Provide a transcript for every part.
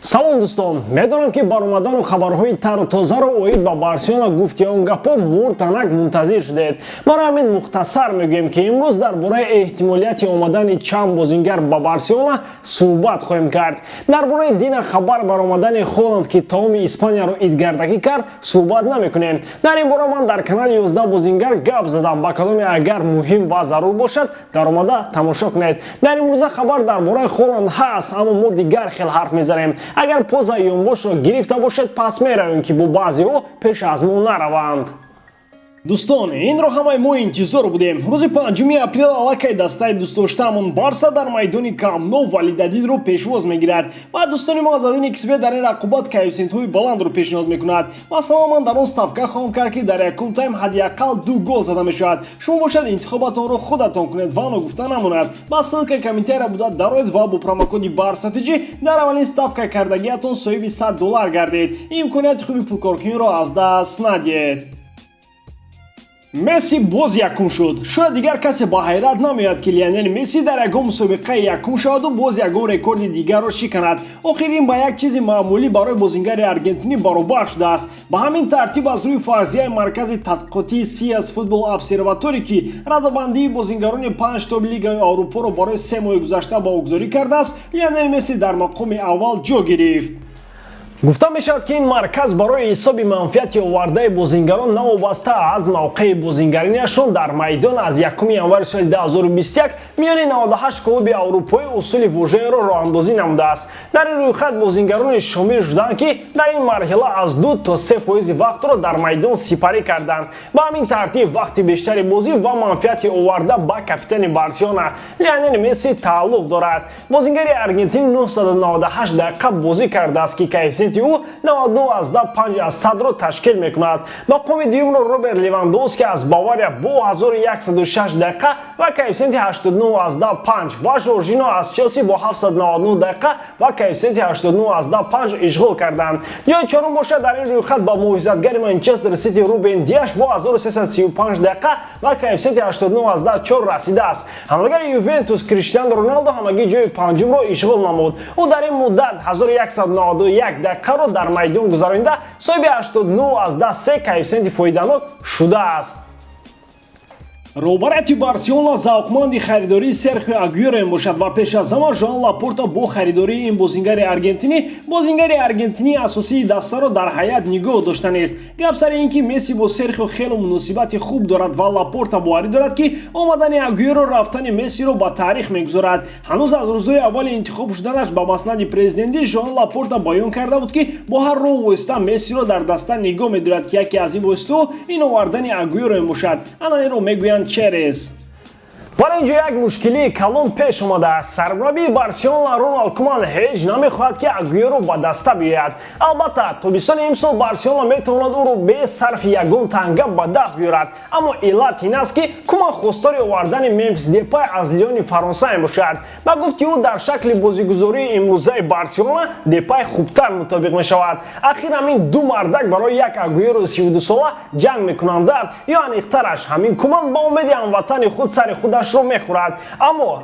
салом дӯстон, медонам ки баромадану хабарҳои тару тозаро оид ба Барселона гуфти он гапҳо муртанак мунтазир шудед. Бара ҳамин мухтасар мегӯем ки имрӯз дар бораи эҳтимолияти омадани чанд бозингар ба Барселона суҳбат хоҳем кард. Дар бораи дина хабар баромадани Холланд ки таоми Испанияро идгардагӣ кард суҳбат намекунем. Дар ин бора ман дар канали 11 бозингар гап задам, ба каломе агар муҳим ва зарур бошад даромада тамошо кунед. Дар имрӯза хабар дар бораи Холланд ҳаст, аммо мо дигар хел ҳарф мезанем. Агар поза ёнбошро гирифта бошед, пас меравем ки бо баъзеҳо пеш аз мо нараванд. Дӯстон, инро ҳамаи мо интизор будем. Рӯзи 5 апрел аллакай дастаи дӯстдоштаамон Барса дар майдони КАНАЛ Валидадидро пешвоз мегирад ва дӯстони мо аз адини кисбе дар ин рақобат коэффициентҳои баландро пешниҳод мекунад. Масалан, ман дар он ставка хоҳам кард ки дар якум тайм ҳадиаққал 2 гол зада мешавад. Шумо бошад интихоботонро худатон кунед ва ногуфта намонад. Ба ссилкаи КОМЕНТАРИЯ БУДА дароед ва бо промокоди BARSATG дар аввалин ставка кардагиатон соҳиби $100 гардед. Имконияти хуби пулкоркуниро аз даст надиҳед. Месси боз якум шуд. Шояд дигар касе ба ҳайрат намеояд ки Лионел Месси дар ягон мусобиқаи якум шаваду боз ягон рекорди дигарро шиканад. Охир ин ба як чизи маъмулӣ барои бозингари аргентинӣ баробар шудааст. Ба ҳамин тартиб аз рӯи фарзияи маркази тадқиқотии CS Football Observatory ки радабандии бозингарони 5 тоби Лигаи Аврупоро барои 3 моҳи гузашта ба огузорӣ кардааст, Лионел Месси дар мақоми аввал ҷо гирифт. гуфта мешавад ки ин марказ барои ҳисоби манфиати овардаи бозингарон навобаста аз мавқеи бозингаринияшон дар майдон аз 1 январи соли 2021 миёни 98 клуби аврупоӣ усули вожаеро роҳандозӣ намудааст. Дар ин рӯйхат бозингароне шомил шуданд ки дар ин марҳила аз 2 то 3% вақтро дар майдон сипарӣ карданд. Ба ҳамин тартиб вақти бештари бозӣ ва манфиати оварда ба капитани Барселона Лионел Месси тааллуқ дорад. Бозингари аргентин 998 дақиқа бозӣ кардааст ки коэффициенти ӯ 99.5 аз 100-ро ташкил мекунад. Мақоми дуюмро Роберт Левандовски аз Бавария бо 1106 дақиқа ва коэффициенти 89.5 ва Жоржино аз Челси бо 799 дақиқа ва коэффициенти 89.5 ишғол карданд. ҷои чорум бошад дар ин рӯйхат ба муҳофизатгари Манчестер Сити Рубен Диаш бо 1335 дақиқа ва коэффициенти 89.4 расидааст. ҳамлагари Ювентус Криштиано Роналдо ҳамагӣ ҷои панҷумро ишғол намуд. ӯ дар ин муддат 1191 дақиқаро дар майдон гузаронида соҳиби 89.3 коэффициенти фоиданок шудааст. роҳбарияти Барселона завқманди харидории Серхио Агуэро мебошад ва пеш аз ҳама Жоан Лапорта бо харидории ин бозингари аргентинӣ асосии дастаро дар ҳайат нигоҳ дошта нест. Гап сари ин ки Месси бо Серхио хело муносибати хуб дорад ва Лапорта боварӣ дорад ки омадани Агуэро рафтани Мессиро ба таърих мегузорад. ҳанӯз аз рӯзҳои аввали интихоб шуданаш ба маснади президентӣ Жоан Лапорта баён карда буд ки бо ҳар роҳ восита Мессиро дар даста нигоҳ медорад ки яке аз ин воситаҳо ин овардани Агуэро мебошад. Ананиро мегӯянд Черес. Барои инҷо як мушкилии калон пеш омадааст. Сармураббии Барселона Роналд Куман ҳеҷ намехоҳад ки Агуэро ба даста биёяд. Албатта тобистони имсол Барселона метавонад ӯро бе сарфи ягон танга ба даст биёрад. Аммо иллат ин аст ки Куман хостори овардани Мемфис Депай аз Лиони Фаронса мебошад. Ба гуфти ӯ дар шакли бозигузории имрӯзаи Барселона Депай хубтар мутобиқ мешавад. Ахир ҳамин ду мардак барои як Агуэро 32 сола ҷанг мекунанда ё аниқтараш ҳамин Куман ба умеди ҳамватани худ сари худаш ро мехӯрад. Аммо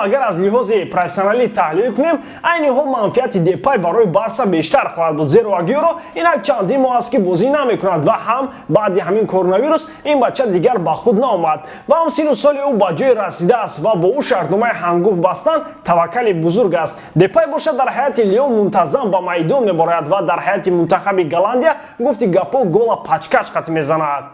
агар аз лиҳози профессионалӣ таҳлил кунем, айни ҳол манфиати Депай барои Барса бештар хоҳад буд, зеро Агуэро инак чандин моҳ аст ки бозӣ намекунад ва ҳам баъди ҳамин коронавирус ин бача дигар ба худ наомад. ва ҳам сину соли ӯ ба ҷое расидааст ва бо ӯ шартномаи ҳангуф бастан таваккали бузург аст. Депай бошад дар ҳайати Лион мунтазам ба майдон мебарояд ва дар ҳайати мунтахаби Голландия гуфти гапҳо гола пачкач қатъ мезанад.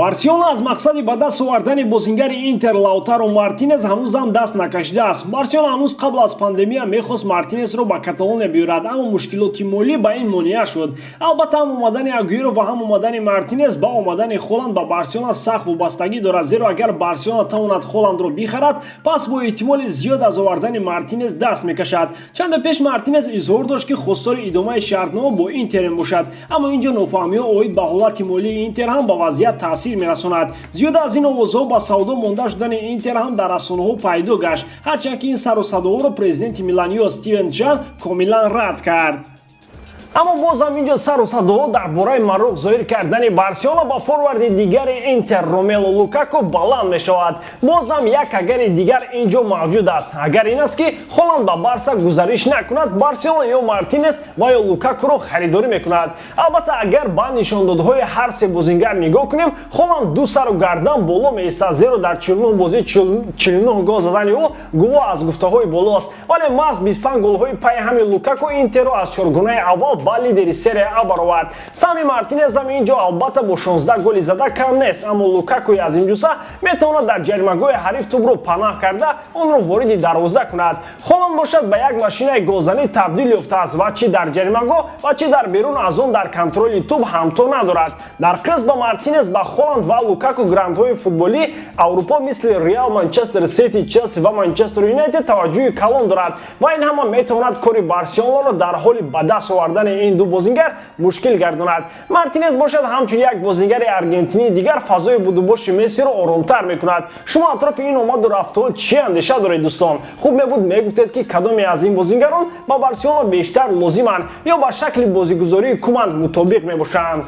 Барселона аз мақсади ба даст овардани бозингари Интер Лаутаро Мартинес ҳанӯз ҳам даст накашидааст. Барселона ҳанӯз қабл аз пандемия мехост Мартинесро ба Каталония биёрад, аммо мушкилоти молӣ ба ин монеа шуд. Албатта ҳам омадани Агуэро ва ҳам омадани Мартинес ба омадани Холланд ба Барселона сахт вобастагӣ дорад, зеро агар Барселона тавонад Холландро бихарад, пас бо эҳтимоли зиёд аз овардани Мартинес даст мекашад. Чанда пеш Мартинес изҳор дошт ки хостори идомаи шартнома бо Интер мебошад, аммо инҷо нофаҳмиҳо оид ба ҳолати молии Интер ҳам ба вазъият таъсир мерасонад. Зиёда аз ин овозҳо ба савдо монда шудани Интер ҳам дар расонаҳо пайдо гашт, ҳарчанд ки ин сару садоҳоро президенти Миланио Стивен Ҷан комилан рад кард. اما بازم اینجا سر و صدا درباره معروف ظاهر کردن بارسلونا با فوروارد دیگر اینتر روملو لوکاکو بلند می شود. بازم یک اگر دیگر اینجا موجود است. اگر این است که هلند با بارسا گزارش نکند، بارسلونا یا مارتینز و یا لوکاکو رو خریداری میکند. البته اگر با نشاندادهای هر سه بازیگر نگاه کنیم، هلند دو سر و گردن بالا می ایستد، زیرا در 49 بازی 49 گل زدن او گواه از گفته‌های بالاست. ولی محض 25 گل‌های پای همین لوکاکو اینتر رو از چهارگانه اول با لیدری سری آ برآورد. سامی مارتینز هم اینجا البته با 16 گل زده کم نیست، اما لوکاکو از این جوسه میتواند در جریمه‌گاه حریف توپ رو پناه کرده اون رو وارد دروازه کند. هلند باشد به یک ماشین گلزنی تبدیل یافته است و چی در جریمه‌گاه و چی در بیرون از اون در کنترل توپ همتا ندارد. در قیاس با مارتینز با هلند و لوکاکو گرندهای فوتبالی اروپا مثل ریال، منچستر سیتی، چلسی و منچستر یونایتد توجه کلان دارد و این هم میتواند کار بارسلونا را در حال به دست آوردن این دو بازیگر مشکل گرداند. مارتینز باشد همچون یک بازیگر ارژنتینی دیگر فضای بود و باش مسی را آرامتر میکند. شما اطراف این آمد و رفته چی اندیشه دارید دوستان؟ خوب میبود میگفتید که کدام از این بازیگران با بارسلونا بیشتر لازمند یا با شکل بازیگزاری کمند مطابق میباشند.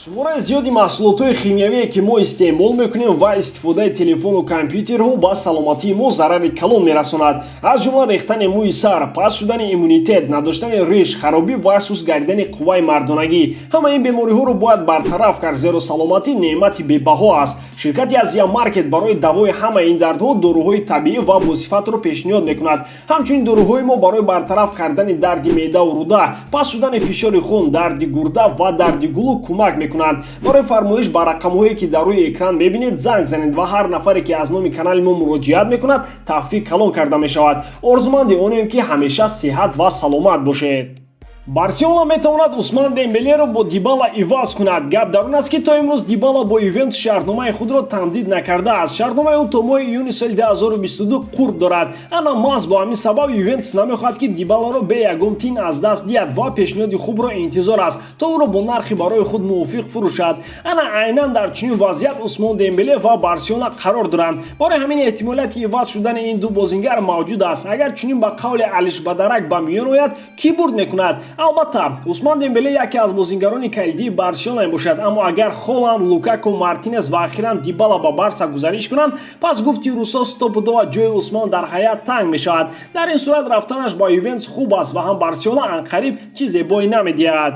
شمار زیادی محصولات خیمیایی که ما استعمال میکنیم و استفاده تلفن و کامپیوتر ها با سلامتی ما ضرر کلان میرساند. از جمله ریختن موی سر، پس شدن ایمونیتت، نداشتن ریش، خرابی و سوس گردن قوای مردانگی، همه این بیماری ها رو باید برطرف کرد، زیرا سلامتی نعمتی بی‌بها است. شرکت ازیا مارکت برای دوای همه این دردها داروهای طبیعی و باصفت رو پیشنهاد میکند. همچنین داروهای ما برای برطرف کردن درد معده و روده، پس شدن فشار خون، درد گرده و درد گلو کمک میکند. برای فرمایش بر رقم‌هایی که در روی اکران می‌بینید زنگ زنید و هر نفری که از نام کانال ما مراجعت میکند تخفیف کلان کرده میشود. آرزومند اونیم که همیشه صحت و سلامت باشید. بارسلونا میتواند عثمان дембеле رو با دیبالا عوض کند. گپ در آن است که تا امروز دیبالا با یوونتوس شرطنامه خود را تمدید نکرده است. شرطنامه او تا ماه یونیو سال 2022 قرب دارد. اما محض با همین سبب یوونتوس نمیخواهد که دیبالا را به یگان تین از دست دهد و پیشنهاد خوب را انتظار است تا او را با نرخی برای خود موافق فروشد. انا عیناً در چنین وضعیت عثمان дембеле و بارسلونا قرار دارند. برای همین احتمالیت عوض شدن این دو بازیگر موجود است. اگر چنین با قول علیش بدرک به میان آید کی برد میکند؟ البته عثمان дембеле یکی از بازیگران کلیدی بارسلونا باشد، اما اگر هلند، لوکاکو، مارتینز و اخیراً دیبالا با بارسا گزارش کنند، پس گفتی روسا استوپدو جای عثمان در حیات تنگ می شود. در این صورت رفتنش با یوونتوس خوب است و هم بارسلونا عنقریب چیزی بای نمیدهد.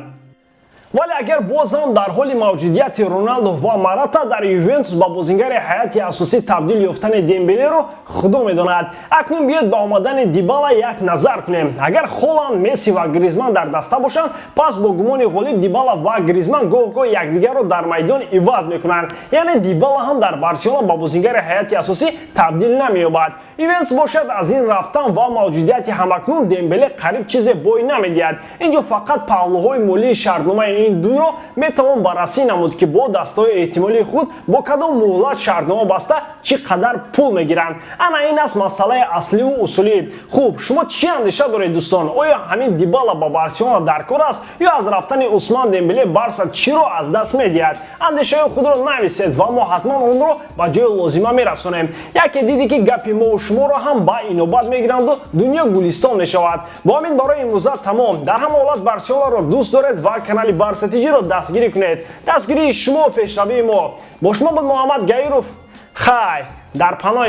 ولی اگر بازم در حال موجودیت رونالدو و ماراتا در یوونتوس با بازیگر حیاتی اساسی تبدیل یافتن дембеле رو خدا میداند. اکنون بیاید با آمدن دیبالا یک نظر کنیم. اگر هلند، مسی و گریزمان در دسته باشند، پس با گمان غالب دیبالا و گریزمان گاه یکدیگر رو در میدان عوض میکنند. یعنی دیبالا هم در بارسلونا با بازیگر حیاتی اساسی تبدیل نمییابد. یوونتوس باشد از این رفتن و موجودیت همکنون дембеле قریب چیزی بای نمیدهد. اینجا فقط پهلوهای مالی شرطنامه این دو رو میتوان بررسی نمود که با دستای احتمالی خود با کدام مهلت شرطنامه بسته چقدر پول میگیرند. اما این است مسئله اصلی و اصولی. خوب شما چی اندیشه دارید دوستان؟ آیا همین دیبالا با بارسلونا در کار است یا از رفتن عثمان дембеле بارسا چی رو از دست میدهد؟ اندیشه خود رو نویسید و ما حتما اون رو به جای لازمه میرسونیم. یکی دیدی که گپ ما و شما رو هم با اینوبت میگیرند و دنیا گلستان میشود. با همین برای امروز تمام. در هم حالت بارسلونا رو دوست دارید و کانال بارسا رو دستگیری کنید. دستگیری شما پیشروی ما. با شما بود محمد گایروف. خیر در پناه